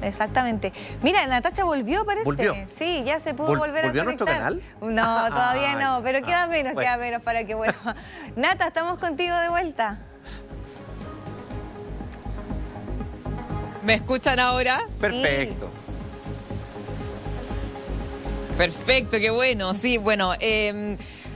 exactamente. Mira, Natacha volvió, parece. ¿Volvió? Sí, ya se pudo volver a ¿Volvió a nuestro conectar. canal? No, todavía no, pero queda menos, bueno. queda menos para que vuelva. Nata, ¿estamos contigo de vuelta? ¿Me escuchan ahora? Perfecto. Perfecto, qué bueno. Sí, bueno,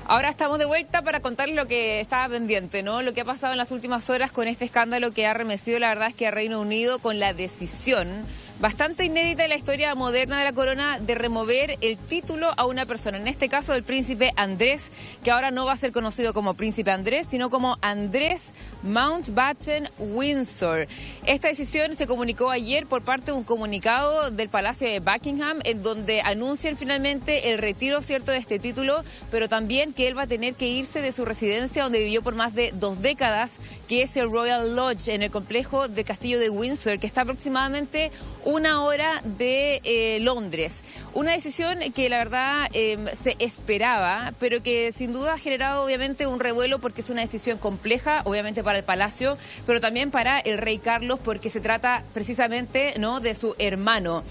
ahora estamos de vuelta para contarles lo que estaba pendiente, ¿no? Lo que ha pasado en las últimas horas con este escándalo que ha arremetido, la verdad es que a Reino Unido con la decisión bastante inédita en la historia moderna de la corona de remover el título a una persona, en este caso del príncipe Andrés, que ahora no va a ser conocido como príncipe Andrés, sino como Andrés Mountbatten Windsor. Esta decisión se comunicó ayer por parte de un comunicado del Palacio de Buckingham, en donde anuncian finalmente el retiro, cierto, de este título, pero también que él va a tener que irse de su residencia donde vivió por más de 2 décadas, que es el Royal Lodge, en el complejo del Castillo de Windsor, que está aproximadamente 1 hora de Londres. Una decisión que la verdad se esperaba, pero que sin duda ha generado obviamente un revuelo porque es una decisión compleja, obviamente para el Palacio, pero también para el rey Carlos, porque se trata precisamente, ¿no?, de su hermano.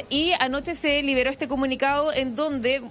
Y anoche se liberó este comunicado en donde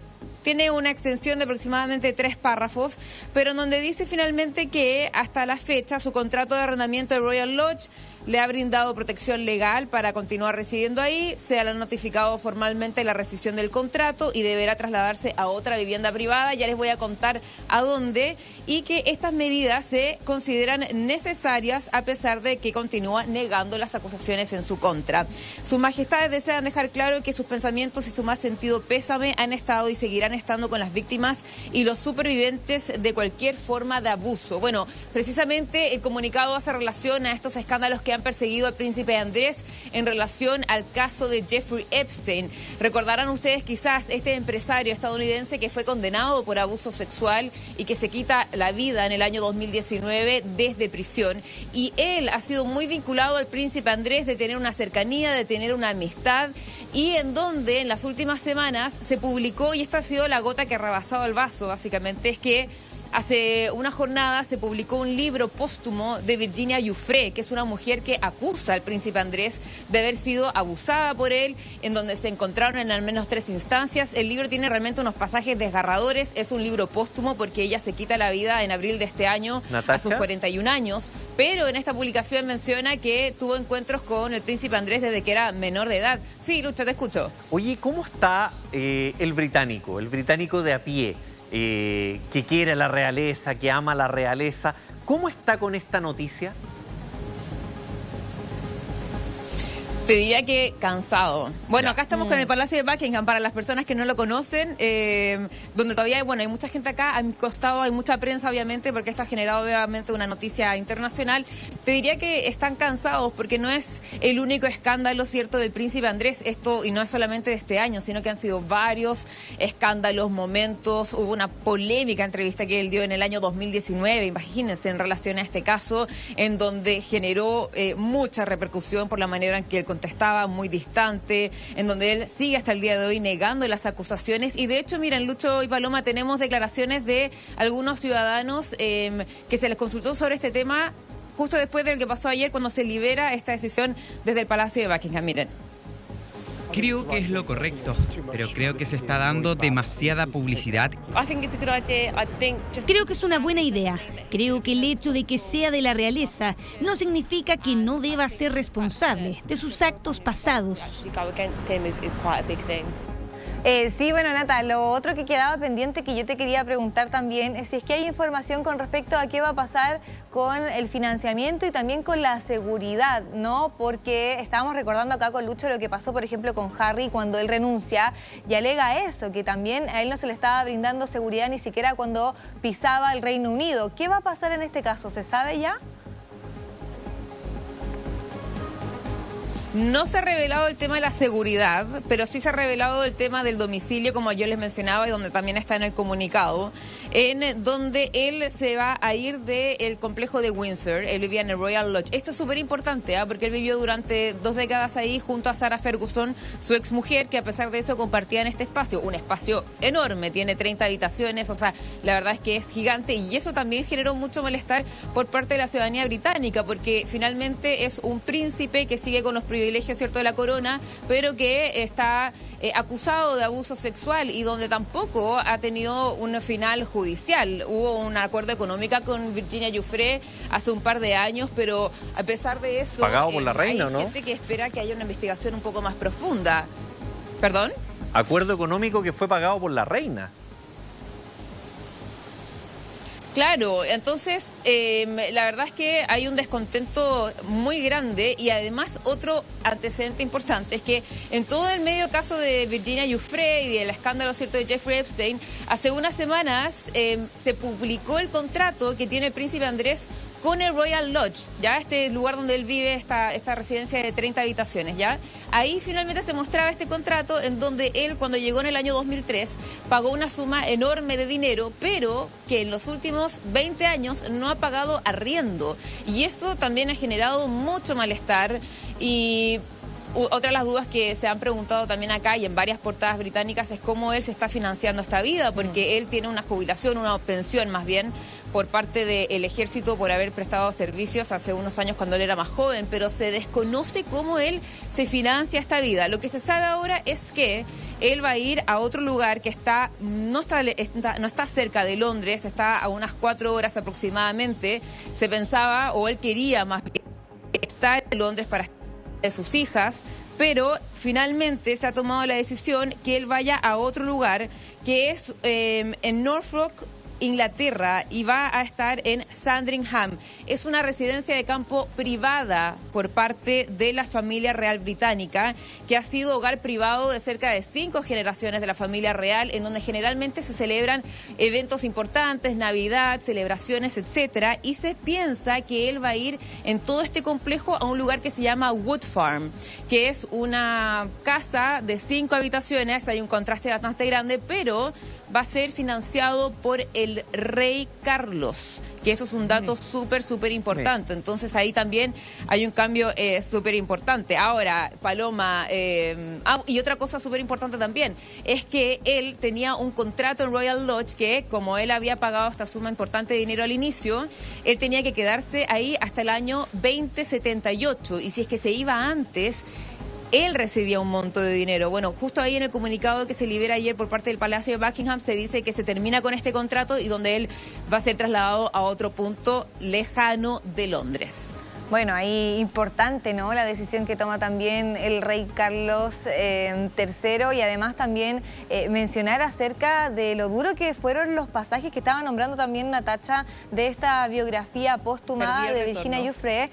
tiene una extensión de aproximadamente 3 párrafos, pero en donde dice finalmente que hasta la fecha su contrato de arrendamiento de Royal Lodge le ha brindado protección legal para continuar residiendo ahí, se le ha notificado formalmente la rescisión del contrato y deberá trasladarse a otra vivienda privada, ya les voy a contar a dónde, y que estas medidas se consideran necesarias a pesar de que continúa negando las acusaciones en su contra. Sus majestades desean dejar claro que sus pensamientos y su más sentido pésame han estado y seguirán estando con las víctimas y los supervivientes de cualquier forma de abuso. Bueno, precisamente el comunicado hace relación a estos escándalos que han perseguido al príncipe Andrés en relación al caso de Jeffrey Epstein. Recordarán ustedes quizás este empresario estadounidense que fue condenado por abuso sexual y que se quita la vida en el año 2019 desde prisión. Y él ha sido muy vinculado al príncipe Andrés, de tener una cercanía, de tener una amistad, y en donde en las últimas semanas se publicó, y esta ha sido la gota que ha rebasado el vaso, básicamente, es que hace una jornada se publicó un libro póstumo de Virginia Giuffre, que es una mujer que acusa al príncipe Andrés de haber sido abusada por él, en donde se encontraron en al menos 3 instancias. El libro tiene realmente unos pasajes desgarradores, es un libro póstumo porque ella se quita la vida en abril de este año, ¿Natacha? A sus 41 años, pero en esta publicación menciona que tuvo encuentros con el príncipe Andrés desde que era menor de edad. Sí, Lucho, te escucho. Oye, ¿cómo está el británico de a pie? Que quiere la realeza, que ama la realeza. ¿Cómo está con esta noticia? Te diría que cansado. Bueno, acá estamos con el Palacio de Buckingham, para las personas que no lo conocen, donde todavía hay mucha gente acá, a mi costado hay mucha prensa, obviamente, porque esto ha generado obviamente una noticia internacional. Te diría que están cansados porque no es el único escándalo, cierto, del príncipe Andrés, esto, y no es solamente de este año, sino que han sido varios escándalos, momentos. Hubo una polémica entrevista que él dio en el año 2019, imagínense, en relación a este caso, en donde generó mucha repercusión por la manera en que él contestaba, muy distante, en donde él sigue hasta el día de hoy negando las acusaciones. Y de hecho, miren, Lucho y Paloma, tenemos declaraciones de algunos ciudadanos que se les consultó sobre este tema justo después de lo que pasó ayer, cuando se libera esta decisión desde el Palacio de Buckingham. Miren. Creo que es lo correcto, pero creo que se está dando demasiada publicidad. Creo que es una buena idea. Creo que el hecho de que sea de la realeza no significa que no deba ser responsable de sus actos pasados. Sí, bueno, Nata, lo otro que quedaba pendiente que yo te quería preguntar también es si es que hay información con respecto a qué va a pasar con el financiamiento y también con la seguridad, ¿no? Porque estábamos recordando acá con Lucho lo que pasó, por ejemplo, con Harry cuando él renuncia y alega eso, que también a él no se le estaba brindando seguridad ni siquiera cuando pisaba el Reino Unido. ¿Qué va a pasar en este caso? ¿Se sabe ya? No se ha revelado el tema de la seguridad, pero sí se ha revelado el tema del domicilio, como yo les mencionaba, y donde también está en el comunicado. en donde él se va a ir del complejo de Windsor. Él vivía en el Royal Lodge. Esto es súper importante, porque él vivió durante 2 décadas ahí junto a Sarah Ferguson, su exmujer, que a pesar de eso compartían este espacio, un espacio enorme, tiene 30 habitaciones, o sea, la verdad es que es gigante, y eso también generó mucho malestar por parte de la ciudadanía británica, porque finalmente es un príncipe que sigue con los privilegios, ¿cierto?, de la corona, pero que está acusado de abuso sexual y donde tampoco ha tenido un final judicial. Hubo un acuerdo económico con Virginia Giuffre hace un par de años, pero a pesar de eso... Pagado por la reina, hay ¿no? gente que espera que haya una investigación un poco más profunda. ¿Perdón? Acuerdo económico que fue pagado por la reina. Claro, entonces la verdad es que hay un descontento muy grande y además otro antecedente importante es que en todo el medio caso de Virginia Giuffre y del escándalo, ¿cierto?, de Jeffrey Epstein, hace unas semanas se publicó el contrato que tiene el príncipe Andrés con el Royal Lodge, ya este lugar donde él vive, esta residencia de 30 habitaciones, ¿ya? Ahí finalmente se mostraba este contrato en donde él, cuando llegó en el año 2003, pagó una suma enorme de dinero, pero que en los últimos 20 años no ha pagado arriendo. Y esto también ha generado mucho malestar y... Otra de las dudas que se han preguntado también acá y en varias portadas británicas es cómo él se está financiando esta vida, porque él tiene una jubilación, una pensión más bien, por parte del ejército por haber prestado servicios hace unos años cuando él era más joven, pero se desconoce cómo él se financia esta vida. Lo que se sabe ahora es que él va a ir a otro lugar que no está cerca de Londres, está a unas 4 horas aproximadamente. Se pensaba, o él quería más bien, estar en Londres para estar de sus hijas, pero finalmente se ha tomado la decisión que él vaya a otro lugar que es en Norfolk, Inglaterra, y va a estar en Sandringham. Es una residencia de campo privada por parte de la familia real británica, que ha sido hogar privado de cerca de 5 generaciones de la familia real, en donde generalmente se celebran eventos importantes, Navidad, celebraciones, etcétera, y se piensa que él va a ir en todo este complejo a un lugar que se llama Wood Farm, que es una casa de 5 habitaciones. Hay un contraste bastante grande, pero va a ser financiado por el rey Carlos, que eso es un dato súper importante. Entonces ahí también hay un cambio súper importante. Ahora, Paloma, y otra cosa súper importante también, es que él tenía un contrato en Royal Lodge que, como él había pagado esta suma importante de dinero al inicio, él tenía que quedarse ahí hasta el año 2078, y si es que se iba antes, él recibía un monto de dinero. Bueno, justo ahí en el comunicado que se libera ayer por parte del Palacio de Buckingham se dice que se termina con este contrato y donde él va a ser trasladado a otro punto lejano de Londres. Bueno, ahí importante, ¿no?, la decisión que toma también el rey Carlos III, y además también mencionar acerca de lo duro que fueron los pasajes que estaba nombrando también Natacha de esta biografía póstuma de Virginia Giuffre,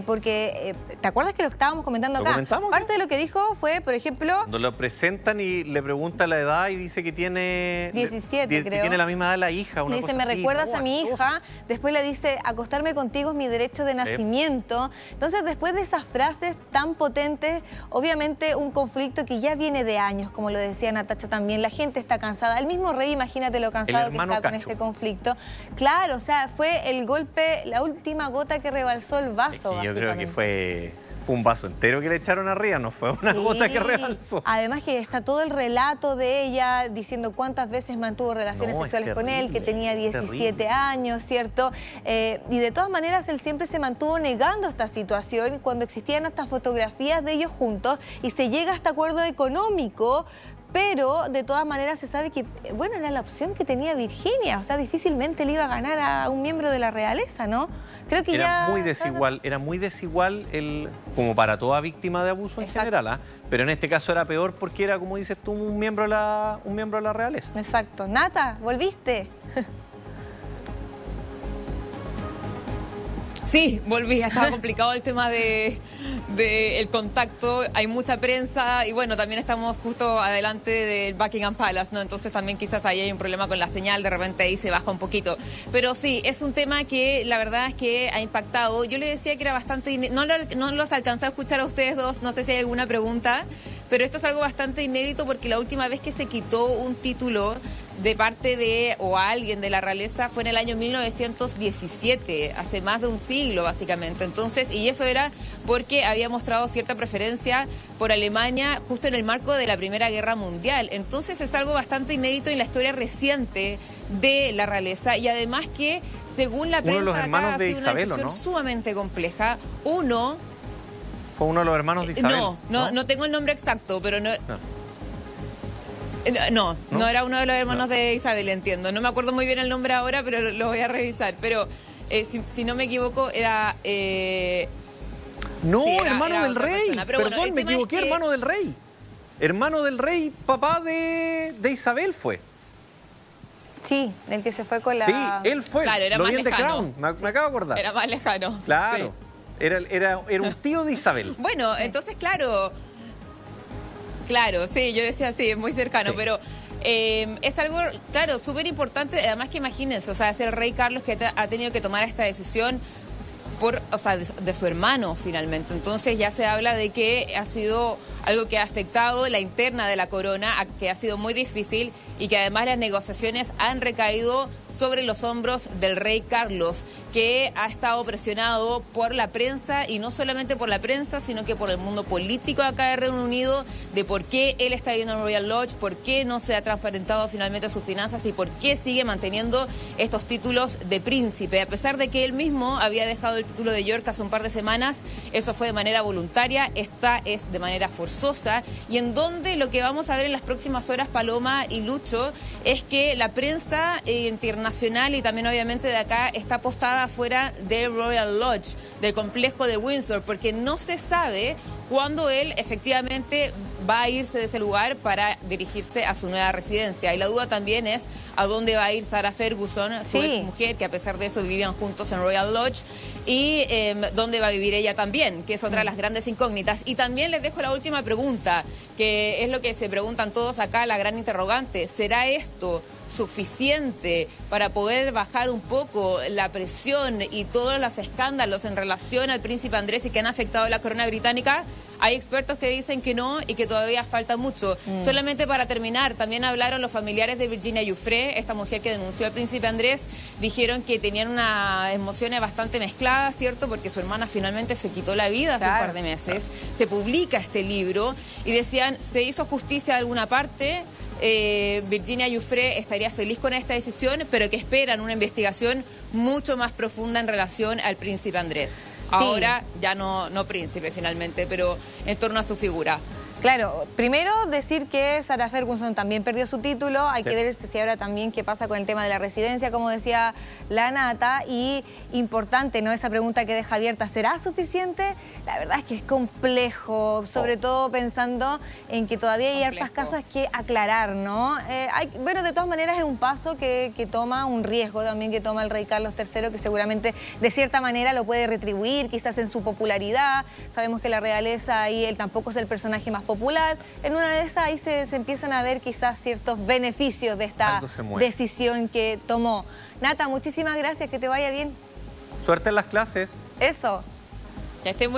porque ¿te acuerdas que lo estábamos comentando acá? Parte de lo que dijo fue, por ejemplo... Cuando lo presentan y le pregunta la edad y dice que tiene... 17, creo. Que tiene la misma edad de la hija, una dice, cosa me así. recuerdas a mi hija. Después le dice, acostarme contigo es mi derecho de nacimiento. Entonces, después de esas frases tan potentes, obviamente un conflicto que ya viene de años, como lo decía Natacha también, la gente está cansada. El mismo rey, imagínate lo cansado que está con este conflicto. Claro, o sea, fue el golpe, la última gota que rebalsó el vaso, yo creo que fue un vaso entero que le echaron arriba, no fue una gota que rebalsó. Además que está todo el relato de ella diciendo cuántas veces mantuvo relaciones sexuales con él, que tenía 17 años, ¿cierto? Y de todas maneras él siempre se mantuvo negando esta situación cuando existían estas fotografías de ellos juntos y se llega a este acuerdo económico. Pero de todas maneras se sabe que, bueno, era la opción que tenía Virginia. O sea, difícilmente le iba a ganar a un miembro de la realeza, ¿no? Creo que era muy desigual, como para toda víctima de abuso en general, ¿ah? Pero en este caso era peor porque era, como dices tú, un miembro de la realeza. Exacto. Nata, ¿volviste? Sí, volví, estaba complicado el tema de el contacto, hay mucha prensa y bueno, también estamos justo adelante del Buckingham Palace, ¿no? Entonces también quizás ahí hay un problema con la señal, de repente ahí se baja un poquito. Pero sí, es un tema que la verdad es que ha impactado. Yo le decía que era bastante... No los alcancé a escuchar a ustedes dos, no sé si hay alguna pregunta, pero esto es algo bastante inédito porque la última vez que se quitó un título de parte de o a alguien de la realeza fue en el año 1917, hace más de un siglo básicamente. Entonces, y eso era porque había mostrado cierta preferencia por Alemania justo en el marco de la Primera Guerra Mundial. Entonces es algo bastante inédito en la historia reciente de la realeza, y además que según la prensa uno de los hermanos acá, de ha sido Isabel, una ¿o no? decisión sumamente compleja. ¿Fue uno de los hermanos de Isabel? No tengo el nombre exacto, pero no. No. No era uno de los hermanos de Isabel, entiendo. No me acuerdo muy bien el nombre ahora, pero lo voy a revisar. Pero si no me equivoco, era... No, sí, hermano era del otra rey. persona. Pero Perdón, bueno, me el tema equivoqué, es que... hermano del rey. Hermano del rey, papá de Isabel fue. Sí, el que se fue con la... Sí, él fue. Claro, era Lo más vi en The lejano. Crown, me acabo de acordar. Era más lejano. Claro, Sí. era un tío de Isabel. Bueno, entonces, claro, sí, yo decía sí, es muy cercano, Sí. pero es algo, claro, súper importante, además que imagínense, o sea, es el rey Carlos que ha tenido que tomar esta decisión de su hermano finalmente. Entonces ya se habla de que ha sido algo que ha afectado la interna de la corona, que ha sido muy difícil y que además las negociaciones han recaído sobre los hombros del rey Carlos, que ha estado presionado por la prensa, y no solamente por la prensa, sino que por el mundo político acá de Reino Unido, de por qué él está viviendo en Royal Lodge, por qué no se ha transparentado finalmente sus finanzas y por qué sigue manteniendo estos títulos de príncipe. A pesar de que él mismo había dejado el título de York hace un par de semanas, eso fue de manera voluntaria, esta es de manera forzosa, y en donde lo que vamos a ver en las próximas horas, Paloma y Lucho, es que la prensa internacional y también obviamente de acá está apostada fuera del Royal Lodge, del complejo de Windsor, porque no se sabe cuándo él efectivamente va a irse de ese lugar para dirigirse a su nueva residencia. Y la duda también es a dónde va a ir Sarah Ferguson, su Sí. exmujer, que a pesar de eso vivían juntos en Royal Lodge, y dónde va a vivir ella también, que es otra de las grandes incógnitas. Y también les dejo la última pregunta, que es lo que se preguntan todos acá, la gran interrogante: ¿será esto suficiente para poder bajar un poco la presión y todos los escándalos en relación al príncipe Andrés y que han afectado a la corona británica? Hay expertos que dicen que no y que todavía falta mucho. Solamente para terminar, también hablaron los familiares de Virginia Giuffre, esta mujer que denunció al príncipe Andrés. Dijeron que tenían unas emociones bastante mezcladas, ¿cierto? Porque su hermana finalmente se quitó la vida hace un par de meses. Se publica este libro y decían, ¿se hizo justicia de alguna parte? Virginia Giuffre estaría feliz con esta decisión, pero que esperan una investigación mucho más profunda en relación al príncipe Andrés. Ahora ya no príncipe finalmente, pero en torno a su figura. Claro, primero decir que Sarah Ferguson también perdió su título, hay que ver si ahora también qué pasa con el tema de la residencia, como decía la Nata, y importante, ¿no? Esa pregunta que deja abierta, ¿será suficiente? La verdad es que es complejo, sobre todo pensando en que todavía hay hartas cosas que aclarar, ¿no? Bueno, de todas maneras es un paso que toma, un riesgo también que toma el rey Carlos III, que seguramente de cierta manera lo puede retribuir, quizás en su popularidad. Sabemos que la realeza ahí, él tampoco es el personaje más popular. En una de esas ahí se empiezan a ver quizás ciertos beneficios de esta decisión que tomó. Nata, muchísimas gracias, que te vaya bien. Suerte en las clases. Eso. Que esté muy